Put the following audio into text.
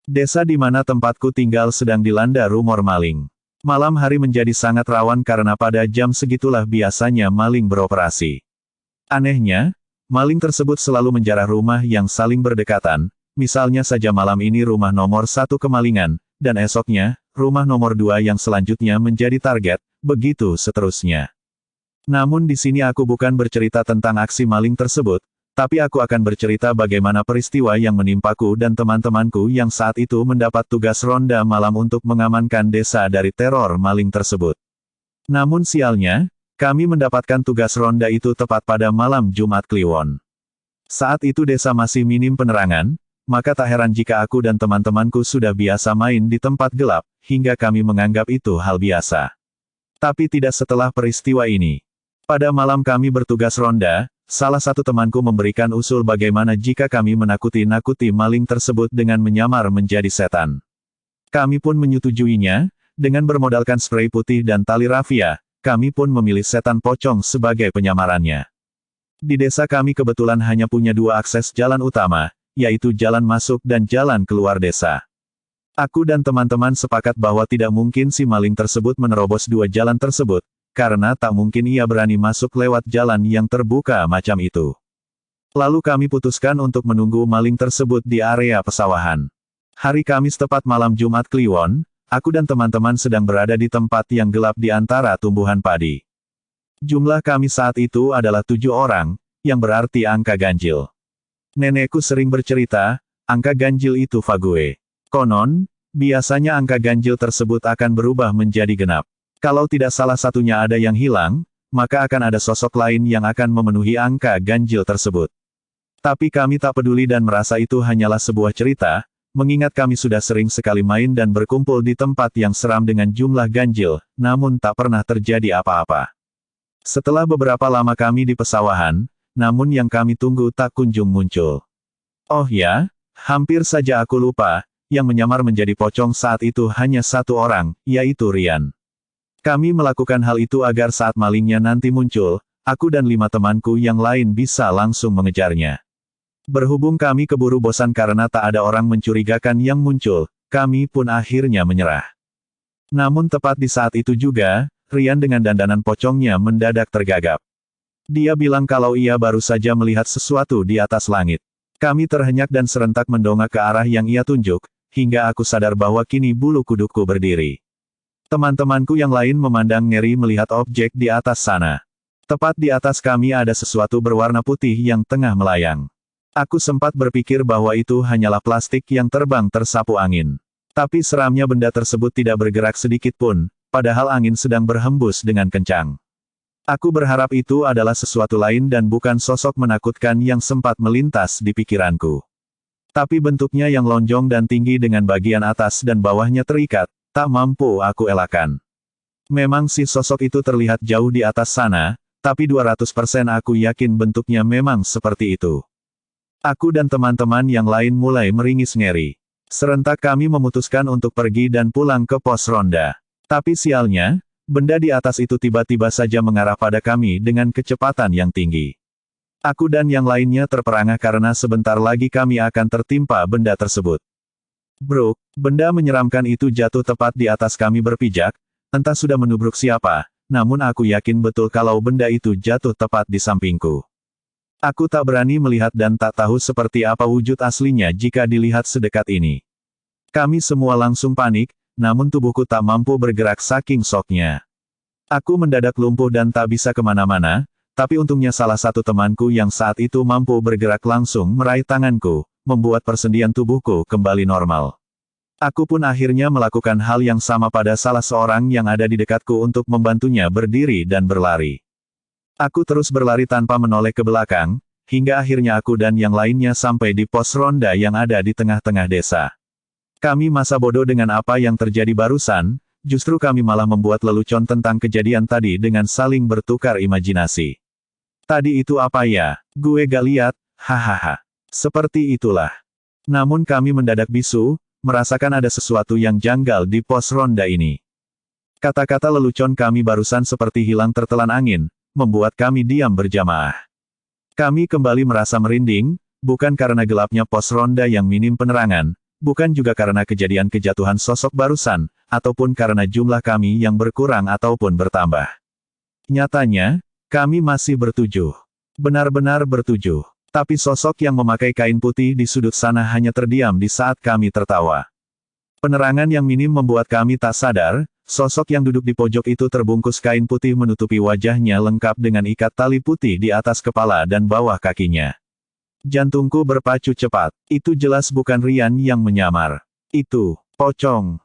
Desa di mana tempatku tinggal sedang dilanda rumor maling. Malam hari menjadi sangat rawan karena pada jam segitulah biasanya maling beroperasi. Anehnya, maling tersebut selalu menjarah rumah yang saling berdekatan, misalnya saja malam ini rumah nomor 1 kemalingan, dan esoknya, rumah nomor 2 yang selanjutnya menjadi target, begitu seterusnya. Namun di sini aku bukan bercerita tentang aksi maling tersebut, tapi aku akan bercerita bagaimana peristiwa yang menimpaku dan teman-temanku yang saat itu mendapat tugas ronda malam untuk mengamankan desa dari teror maling tersebut. Namun sialnya, kami mendapatkan tugas ronda itu tepat pada malam Jumat Kliwon. Saat itu desa masih minim penerangan, maka tak heran jika aku dan teman-temanku sudah biasa main di tempat gelap, hingga kami menganggap itu hal biasa. Tapi tidak setelah peristiwa ini. Pada malam kami bertugas ronda, salah satu temanku memberikan usul bagaimana jika kami menakuti-nakuti maling tersebut dengan menyamar menjadi setan. Kami pun menyetujuinya, dengan bermodalkan spray putih dan tali rafia, kami pun memilih setan pocong sebagai penyamarannya. Di desa kami kebetulan hanya punya 2 akses jalan utama, yaitu jalan masuk dan jalan keluar desa. Aku dan teman-teman sepakat bahwa tidak mungkin si maling tersebut menerobos 2 jalan tersebut, karena tak mungkin ia berani masuk lewat jalan yang terbuka macam itu. Lalu kami putuskan untuk menunggu maling tersebut di area pesawahan. Hari Kamis tepat malam Jumat Kliwon, aku dan teman-teman sedang berada di tempat yang gelap di antara tumbuhan padi. Jumlah kami saat itu adalah 7 orang, yang berarti angka ganjil. Nenekku sering bercerita, angka ganjil itu fague. Konon, biasanya angka ganjil tersebut akan berubah menjadi genap. Kalau tidak salah satunya ada yang hilang, maka akan ada sosok lain yang akan memenuhi angka ganjil tersebut. Tapi kami tak peduli dan merasa itu hanyalah sebuah cerita, mengingat kami sudah sering sekali main dan berkumpul di tempat yang seram dengan jumlah ganjil, namun tak pernah terjadi apa-apa. Setelah beberapa lama kami di pesawahan, namun yang kami tunggu tak kunjung muncul. Oh ya, hampir saja aku lupa, yang menyamar menjadi pocong saat itu hanya 1 orang, yaitu Rian. Kami melakukan hal itu agar saat malingnya nanti muncul, aku dan 5 temanku yang lain bisa langsung mengejarnya. Berhubung kami keburu bosan karena tak ada orang mencurigakan yang muncul, kami pun akhirnya menyerah. Namun tepat di saat itu juga, Rian dengan dandanan pocongnya mendadak tergagap. Dia bilang kalau ia baru saja melihat sesuatu di atas langit. Kami terhenyak dan serentak mendongak ke arah yang ia tunjuk, hingga aku sadar bahwa kini bulu kudukku berdiri. Teman-temanku yang lain memandang ngeri melihat objek di atas sana. Tepat di atas kami ada sesuatu berwarna putih yang tengah melayang. Aku sempat berpikir bahwa itu hanyalah plastik yang terbang tersapu angin. Tapi seramnya benda tersebut tidak bergerak sedikit pun, padahal angin sedang berhembus dengan kencang. Aku berharap itu adalah sesuatu lain dan bukan sosok menakutkan yang sempat melintas di pikiranku. Tapi bentuknya yang lonjong dan tinggi dengan bagian atas dan bawahnya terikat, tak mampu aku elakkan. Memang si sosok itu terlihat jauh di atas sana, tapi 200% aku yakin bentuknya memang seperti itu. Aku dan teman-teman yang lain mulai meringis ngeri. Serentak kami memutuskan untuk pergi dan pulang ke pos ronda. Tapi sialnya, benda di atas itu tiba-tiba saja mengarah pada kami dengan kecepatan yang tinggi. Aku dan yang lainnya terperangah karena sebentar lagi kami akan tertimpa benda tersebut. Bro, benda menyeramkan itu jatuh tepat di atas kami berpijak, entah sudah menubruk siapa, namun aku yakin betul kalau benda itu jatuh tepat di sampingku. Aku tak berani melihat dan tak tahu seperti apa wujud aslinya jika dilihat sedekat ini. Kami semua langsung panik, namun tubuhku tak mampu bergerak saking syoknya. Aku mendadak lumpuh dan tak bisa kemana-mana, tapi untungnya salah satu temanku yang saat itu mampu bergerak langsung meraih tanganku, membuat persendian tubuhku kembali normal. Aku pun akhirnya melakukan hal yang sama pada salah seorang yang ada di dekatku untuk membantunya berdiri dan berlari. Aku terus berlari tanpa menoleh ke belakang, hingga akhirnya aku dan yang lainnya sampai di pos ronda yang ada di tengah-tengah desa. Kami masa bodoh dengan apa yang terjadi barusan, justru kami malah membuat lelucon tentang kejadian tadi dengan saling bertukar imajinasi. Tadi itu apa ya? Gue gak lihat, hahaha. Seperti itulah. Namun kami mendadak bisu, merasakan ada sesuatu yang janggal di pos ronda ini. Kata-kata lelucon kami barusan seperti hilang tertelan angin, membuat kami diam berjamaah. Kami kembali merasa merinding, bukan karena gelapnya pos ronda yang minim penerangan, Bukan juga karena kejadian kejatuhan sosok barusan, ataupun karena jumlah kami yang berkurang ataupun bertambah. Nyatanya, kami masih bertujuh. Benar-benar bertujuh. Tapi sosok yang memakai kain putih di sudut sana hanya terdiam di saat kami tertawa. Penerangan yang minim membuat kami tak sadar, sosok yang duduk di pojok itu terbungkus kain putih menutupi wajahnya lengkap dengan ikat tali putih di atas kepala dan bawah kakinya. Jantungku berpacu cepat. Itu jelas bukan Rian yang menyamar. Itu, pocong.